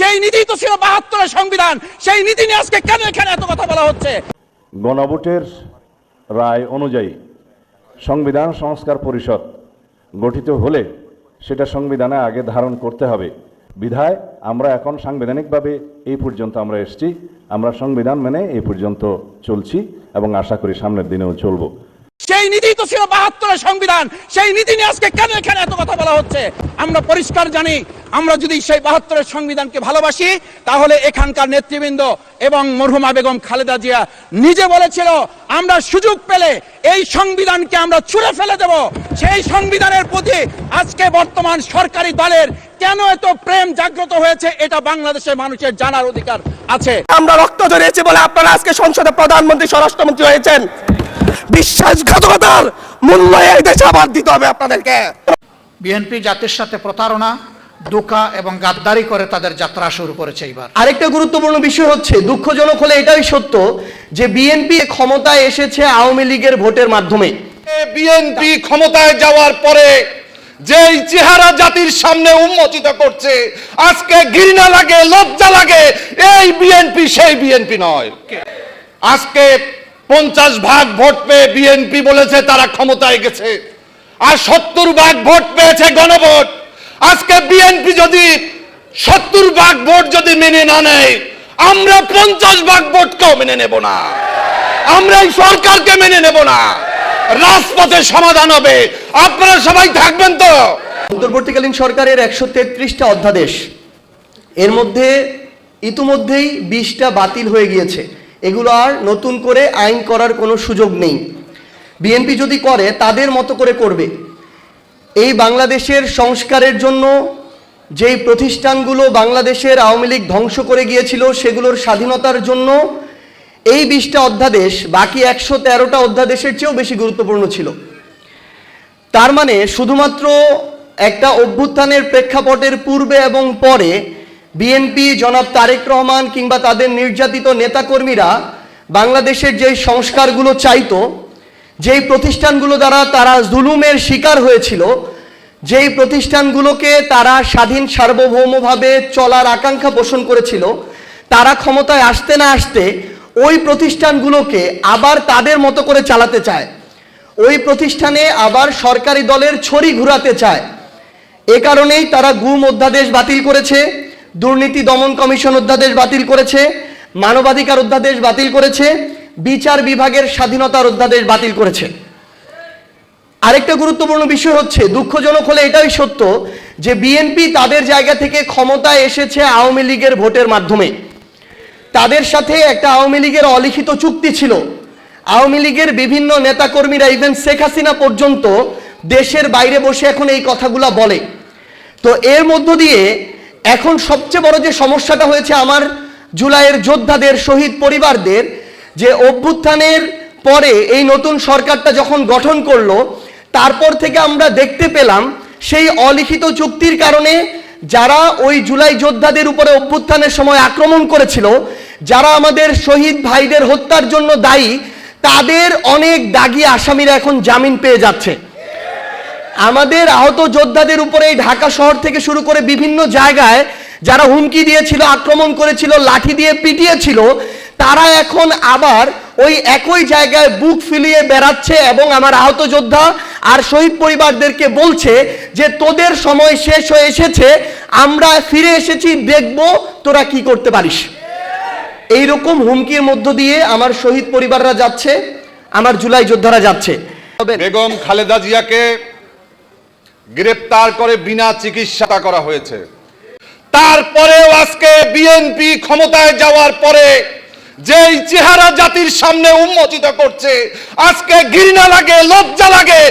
সেই নীতি তো ছিল ৭২-এর সংবিধান, সেই নীতি নিয়ে আজকে কেন এখানে এত কথা বলা হচ্ছে? গণভোটের রায় অনুযায়ী সংবিধান সংস্কার পরিষদ গঠিত হলে সেটা সংবিধানে আগে ধারণ করতে হবে। বিধায় আমরা এখন সাংবিধানিকভাবে এই পর্যন্ত আমরা এসেছি, আমরা সংবিধান মেনে এই পর্যন্ত চলছি এবং আশা করি সামনের দিনেও চলব। সেই নীতি তো ছিল ৭২-এর সংবিধান, সেই নীতি নিয়ে আজকে কেন এখানে এত কথা বলা হচ্ছে? আমরা পরিষ্কার জানি, আমরা যদি সেই ৭২-এর সংবিধানকে ভালোবাসি তাহলে এখানকার নেতৃবৃন্দ এবং মরহুমা বেগম খালেদা জিয়া নিজে বলেছিল, আমরা সুযোগ পেলে এই সংবিধানকে আমরা ছুঁড়ে ফেলে দেব। সেই সংবিধানের প্রতি আজকে বর্তমান সরকারি দলের কেন এত প্রেম জাগ্রত হয়েছে এটা বাংলাদেশের মানুষের জানার অধিকার আছে। আমরা রক্ত ঝরিয়েছি বলে আপনারা আজকে সংসদে প্রধানমন্ত্রী, স্বরাষ্ট্রমন্ত্রী হয়েছেন। বিশ্বাসঘাতকতার মূল্য এই দেশে আবার দিতে হবে আপনাদেরকে। বিএনপি জাতির সাথে প্রতারণা, ধোঁকা এবং গাদ্দারি করে তাদের যাত্রা শুরু করেছে। এবার আরেকটা গুরুত্বপূর্ণ বিষয় হচ্ছে, দুঃখজনক হলে এটাই সত্য যে বিএনপি ক্ষমতায় এসেছে আওয়ামী লীগের ভোটের মাধ্যমে। বিএনপি ক্ষমতায় যাওয়ার পরে যেই চেহারা জাতির সামনে উন্মোচিত করছে, আজকে ঘৃণা লাগে, লজ্জা লাগে। এই বিএনপি সেই বিএনপি নয়। আজকে 50 ভাগ ভোট পেয়ে বিএনপি বলেছে তারা ক্ষমতায় গেছে, আর 70 ভাগ ভোট পেয়েছে গণভোট। আজকে বিএনপি যদি 70 ভাগ ভোট যদি মেনে না নেয়, আমরা 50 ভাগ ভোটকেও মেনে নেব না, আমরা এই সরকারকে মেনে নেব না। রাজপথে সমাধান হবে, আপনারা সবাই থাকবেন তো? অন্তর্বর্তীকালীন সরকারের 133টা অধ্যাদেশ, এর মধ্যে ইতিমধ্যেই 20টা বাতিল হয়ে গিয়েছে। এগুলো আর নতুন করে আইন করার কোনো সুযোগ নেই। বিএনপি যদি করে তাদের মতো করে করবে। এই বাংলাদেশের সংস্কারের জন্য যেই প্রতিষ্ঠানগুলো বাংলাদেশের আওয়ামী লীগ ধ্বংস করে গিয়েছিল, সেগুলোর স্বাধীনতার জন্য এই 20টা অধ্যাদেশ বাকি 113টা অধ্যাদেশের চেয়েও বেশি গুরুত্বপূর্ণ ছিল। তার মানে শুধুমাত্র একটা অভ্যুত্থানের প্রেক্ষাপটের পূর্বে এবং পরে বিএনপি, জনাব তারেক রহমান কিংবা তাদের নির্যাতিত নেতাকর্মীরা বাংলাদেশের যেই সংস্কারগুলো চাইতো, যেই প্রতিষ্ঠানগুলো দ্বারা তারা জুলুমের শিকার হয়েছিল, যেই প্রতিষ্ঠানগুলোকে তারা স্বাধীন সার্বভৌমভাবে চলার আকাঙ্ক্ষা পোষণ করেছিল, তারা ক্ষমতায় আসতে না আসতে ওই প্রতিষ্ঠানগুলোকে আবার তাদের মতো করে চালাতে চায়, ওই প্রতিষ্ঠানে আবার সরকারি দলের ছড়ি ঘুরাতে চায়। এ কারণেই তারা গুম অধ্যাদেশ বাতিল করেছে, দুর্নীতি দমন কমিশন অধ্যাদেশ বাতিল করেছে, মানবাধিকার অধ্যাদেশ বাতিল করেছে, বিচার বিভাগের স্বাধীনতার অধ্যাদেশ বাতিল করেছে। আরেকটা গুরুত্বপূর্ণ বিষয় হচ্ছে, দুঃখজনক হলে এটাই সত্য যে বিএনপি তাদের জায়গা থেকে ক্ষমতায় এসেছে আওয়ামী লীগের ভোটের মাধ্যমে। তাদের সাথে একটা আওয়ামী লীগের অলিখিত চুক্তি ছিল। আওয়ামী লীগের বিভিন্ন নেতাকর্মীরা, ইভেন শেখ হাসিনা পর্যন্ত দেশের বাইরে বসে এখন এই কথাগুলা বলে। তো এর মধ্য দিয়ে এখন সবচেয়ে বড় যে সমস্যাটা হয়েছে আমার জুলাইয়ের যোদ্ধাদের, শহীদ পরিবারদের, যে অভ্যুত্থানের পরে এই নতুন সরকারটা যখন গঠন করলো, তারপর থেকে আমরা দেখতে পেলাম সেই অলিখিত চুক্তির কারণে যারা ওই জুলাই যোদ্ধাদের উপরে অভ্যুত্থানের সময় আক্রমণ করেছিল, যারা আমাদের শহীদ ভাইদের হত্যার জন্য দায়ী, তাদের অনেক দাগী আসামিরা এখন জামিন পেয়ে যাচ্ছে। আমাদের আহত যোদ্ধাদের উপরে ঢাকা শহর থেকে শুরু করে বিভিন্ন জায়গায় যারা হুমকি দিয়েছিল, আক্রমণ করেছিল, লাঠি দিয়ে পিটিয়েছিল, তারা এখন আবার ওই একই জায়গায় বুক ফুলিয়ে বেড়াচ্ছে এবং আমার আহত যোদ্ধা আর শহীদ পরিবারদেরকে বলছে যে তোদের সময় শেষ হয়ে এসেছে, আমরা ফিরে এসেছি, দেখব তোরা কি করতে পারিস। এইরকম হুমকির মধ্য দিয়ে আমার শহীদ পরিবাররা যাচ্ছে, আমার জুলাই যোদ্ধারা যাচ্ছে। বেগম খালেদা জিয়াকে গ্রেপ্তার করে বিনা চিকিৎসা করা হয়েছে। তারপরেও আজকে বিএনপি ক্ষমতায় যাওয়ার পরে যেই চেহারা জাতির সামনে উন্মোচিত করছে, আজকে ঘৃণা লাগে, লজ্জা লাগে।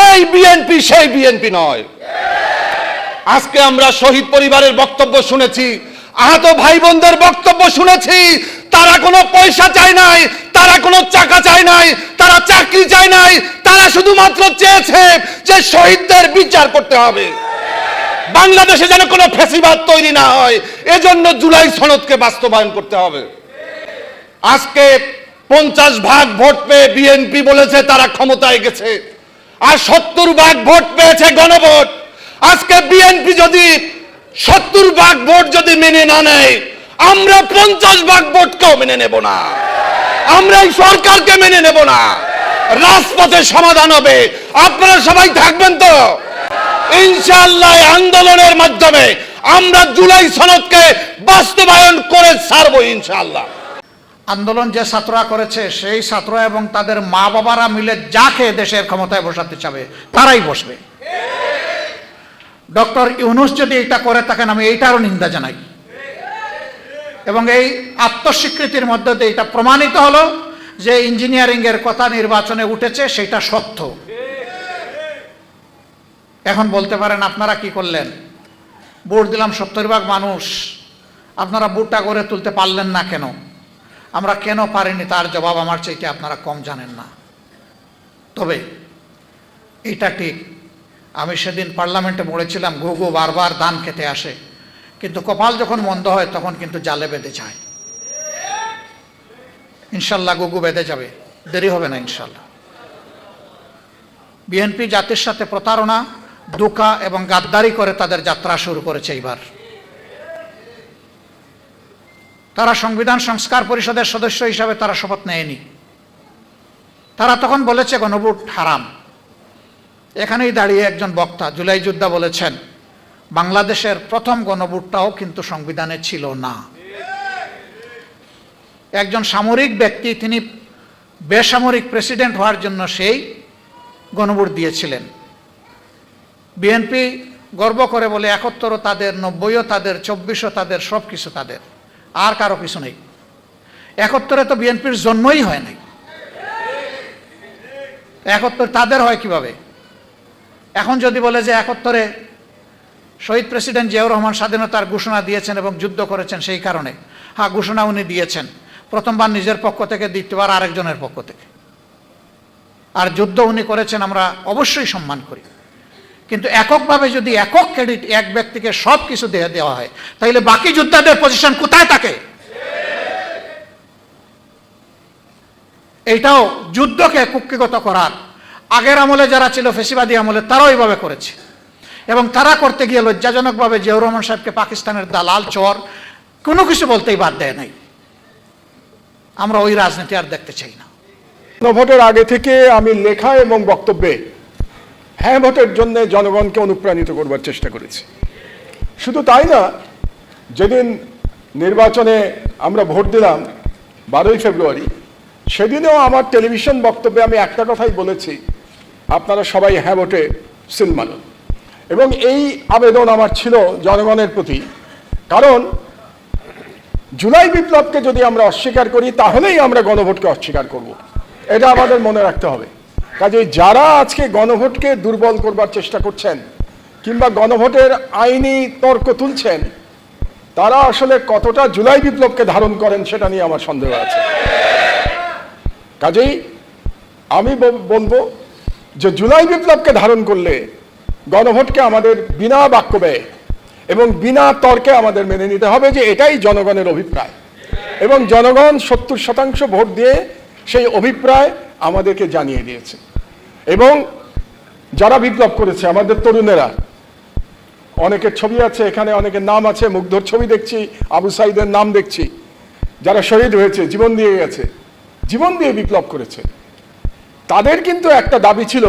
এই বিএনপি সেই বিএনপি নয়। আজকে আমরা শহীদ পরিবারের বক্তব্য শুনেছি, আহত ভাই বোনদের বক্তব্য শুনেছি। তারা কোনো পয়সা চায় নাই, তারা কোনো টাকা চায় নাই, তারা চাকরি চায় নাই, তারা শুধুমাত্র চেয়েছে যে শহীদদের বিচার করতে হবে, বাংলাদেশে যেন কোনো ফ্যাসিবাদ তৈরি না হয়, এজন্য জুলাই সনদকে বাস্তবায়ন করতে হবে। আজকে 50 ভাগ ভোট পেয়ে বিএনপি বলেছে তারা ক্ষমতায় গেছে, আর 70 ভাগ ভোট পেয়েছে গণভোট। আজকে বিএনপি যদি 70 ভাগ ভোট যদি মেনে না নেয়, আমরা 50 ভাগ ভোটকেও মেনে নেব না, আমরা এই সরকারকে মেনে নেব না। রাজপথে সমাধান হবে, আপনারা সবাই থাকবেন তো ইনশাআল্লাহ। আন্দোলনের মাধ্যমে আমরা জুলাই সনদকে বাস্তবায়ন করে ছাড়বো ইনশাআল্লাহ। আন্দোলন যে ছাত্ররা করেছে সেই ছাত্র এবং তাদের মা বাবারা মিলে যাকে দেশের ক্ষমতায় বসাতে চাবে তারাই বসবে। ডক্টর ইউনূস যদি এটা করে থাকেন আমি এইটারও নিন্দা জানাই, এবং এই আত্মস্বীকৃতির মধ্যে দিয়ে এটা প্রমাণিত হলো যে ইঞ্জিনিয়ারিং এর কথা নির্বাচনে উঠেছে সেটা সত্য। এখন বলতে পারেন আপনারা কি করলেন, ভোট দিলাম 70 ভাগ মানুষ, আপনারা ভোটটা করে তুলতে পারলেন না কেন? আমরা কেন পারিনি তার জবাব আমার চাইতে আপনারা কম জানেন না। তবে এটা ঠিক, আমি সেদিন পার্লামেন্টে বলেছিলাম ঘুঘু বারবার ধান খেতে আসে, কিন্তু কপাল যখন মন্দ হয় তখন কিন্তু জালে বেঁধে যায়। ইনশাল্লাহ ঘুঘু বেঁধে যাবে, দেরি হবে না ইনশাল্লাহ। বিএনপি জাতির সাথে প্রতারণা, ধোঁকা এবং গাদ্দারি করে তাদের যাত্রা শুরু করেছে। এইবার তারা সংবিধান সংস্কার পরিষদের সদস্য হিসাবে তারা শপথ নেয়নি। তারা তখন বলেছে গণভোট হারাম। এখানেই দাঁড়িয়ে একজন বক্তা জুলাই যোদ্ধা বলেছেন বাংলাদেশের প্রথম গণভোটটাও কিন্তু সংবিধানে ছিল না। একজন সামরিক ব্যক্তি তিনি বেসামরিক প্রেসিডেন্ট হওয়ার জন্য সেই গণভোট দিয়েছিলেন। বিএনপি গর্ব করে বলে 71ও তাদের, 90ও তাদের, 24ও তাদের, সব কিছু তাদের, আর কারো কিছু নেই। 71-এ তো বিএনপির জন্মই হয় নাই, 71 তাদের হয় কিভাবে? এখন যদি বলে যে 71-এ শহীদ প্রেসিডেন্ট জিয়াউর রহমান স্বাধীনতার ঘোষণা দিয়েছেন এবং যুদ্ধ করেছেন, সেই কারণে হ্যাঁ ঘোষণা উনি দিয়েছেন, প্রথমবার নিজের পক্ষ থেকে, দ্বিতীয়বার আরেকজনের পক্ষ থেকে। আর যুদ্ধ উনি করেছেন আমরা অবশ্যই সম্মান করি, কিন্তু এককভাবে যদি একক ক্রেডিট এক ব্যক্তিকে সব কিছু দেওয়া হয় তাহলে বাকি যোদ্ধাদের পজিশন কোথায় থাকে? এইটাও যুদ্ধকে কুক্ষিগত করার আগের আমলে যারা ছিল ফেসিবাদী আমলে তারাও এইভাবে করেছে, এবং তারা করতে গিয়ে লজ্জাজনকভাবে জিয়াউর রহমান সাহেবকে পাকিস্তানের দালাল, চর কোনো কিছু বলতেই বাদ দেয় নাই। আমরা ওই রাজনীতি আর দেখতে চাই না। ভোটের আগে থেকে আমি লেখা এবং বক্তব্যে হ্যাঁ ভোটের জন্য জনগণকে অনুপ্রাণিত করবার চেষ্টা করেছি। শুধু তাই না, যেদিন নির্বাচনে আমরা ভোট দিলাম 12ই ফেব্রুয়ারি, সেদিনেও আমার টেলিভিশন বক্তব্যে আমি একটা কথাই বলেছি, আপনারা সবাই হ্যাঁ ভোটে সিল মারুন। এবং এই আবেদন আমার ছিল জনগণের প্রতি, কারণ জুলাই বিপ্লবকে যদি আমরা অস্বীকার করি তাহলেই আমরা গণভোটকে অস্বীকার করব, এটা আমাদের মনে রাখতে হবে। কাজেই যারা আজকে গণভোটকে দুর্বল করবার চেষ্টা করছেন কিংবা গণভোটের আইনি তর্ক তুলছেন, তারা আসলে কতটা জুলাই বিপ্লবকে ধারণ করেন সেটা নিয়ে আমার সন্দেহ আছে। কাজেই আমি বলবো যে জুলাই বিপ্লবকে ধারণ করলে গণভোটকে আমাদের বিনা বাক্য ব্যয় এবং বিনা তর্কে আমাদের মেনে নিতে হবে যে এটাই জনগণের অভিপ্রায়, এবং জনগণ 70% ভোট দিয়ে সেই অভিপ্রায় আমাদেরকে জানিয়ে দিয়েছে। এবং যারা বিপ্লব করেছে আমাদের তরুণেরা, অনেকের ছবি আছে এখানে, অনেকের নাম আছে, মুগ্ধর ছবি দেখছি, আবু সাইদের নাম দেখছি, যারা শহীদ হয়েছে, জীবন দিয়ে গেছে, জীবন দিয়ে বিপ্লব করেছে, তাদের কিন্তু একটা দাবি ছিল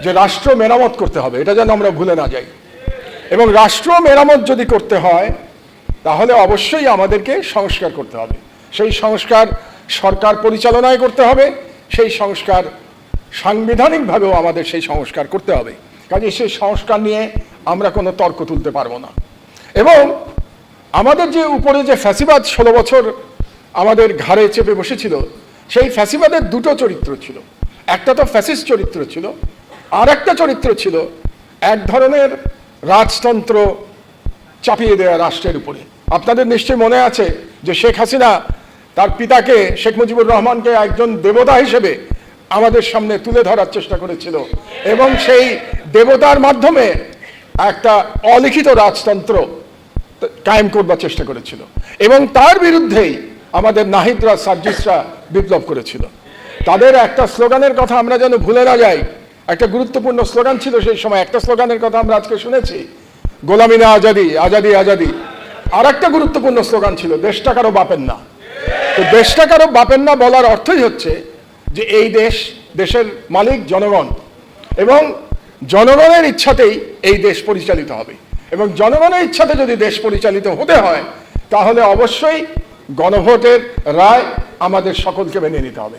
যে রাষ্ট্র মেরামত করতে হবে, এটা যেন আমরা ভুলে না যাই। এবং রাষ্ট্র মেরামত যদি করতে হয় তাহলে অবশ্যই আমাদেরকে সংস্কার করতে হবে। সেই সংস্কার সরকার পরিচালনায় করতে হবে, সেই সংস্কার সাংবিধানিকভাবেও আমাদের সেই সংস্কার করতে হবে। কাজে সেই সংস্কার নিয়ে আমরা কোনো তর্ক তুলতে পারবো না। এবং আমাদের যে উপরে যে ফ্যাসিবাদ 16 বছর আমাদের ঘাড়ে চেপে বসেছিল, সেই ফ্যাসিবাদের দুটো চরিত্র ছিল। একটা তো ফ্যাসিস্ট চরিত্র ছিল, আর একটা চরিত্র ছিল এক ধরনের রাজতন্ত্র চাপিয়ে দেয়া রাষ্ট্রের উপরে। আপনাদের নিশ্চয়ই মনে আছে যে শেখ হাসিনা তার পিতাকে, শেখ মুজিবুর রহমানকে একজন দেবতা হিসেবে আমাদের সামনে তুলে ধরার চেষ্টা করেছিল, এবং সেই দেবতার মাধ্যমে একটা অলিখিত রাজতন্ত্র কায়েম করবার চেষ্টা করেছিল। এবং তার বিরুদ্ধেই আমাদের নাহিদরা, সার্জিসরা বিপ্লব করেছিল। তাদের একটা স্লোগানের কথা আমরা যেন ভুলে না যাই, একটা গুরুত্বপূর্ণ স্লোগান ছিল সেই সময়, একটা স্লোগানের কথা আমরা আজকে শুনেছি, গোলামি না আজাদি, আজাদি আজাদি। আর একটা গুরুত্বপূর্ণ স্লোগান ছিল, দেশটা কারো বাপের না। তো দেশটা কারো বাপের না বলার অর্থই হচ্ছে যে এই দেশ, দেশের মালিক জনগণ, এবং জনগণের ইচ্ছাতেই এই দেশ পরিচালিত হবে। এবং জনগণের ইচ্ছাতে যদি দেশ পরিচালিত হতে হয় তাহলে অবশ্যই গণভোটের রায় আমাদের সকলকে মেনে নিতে হবে।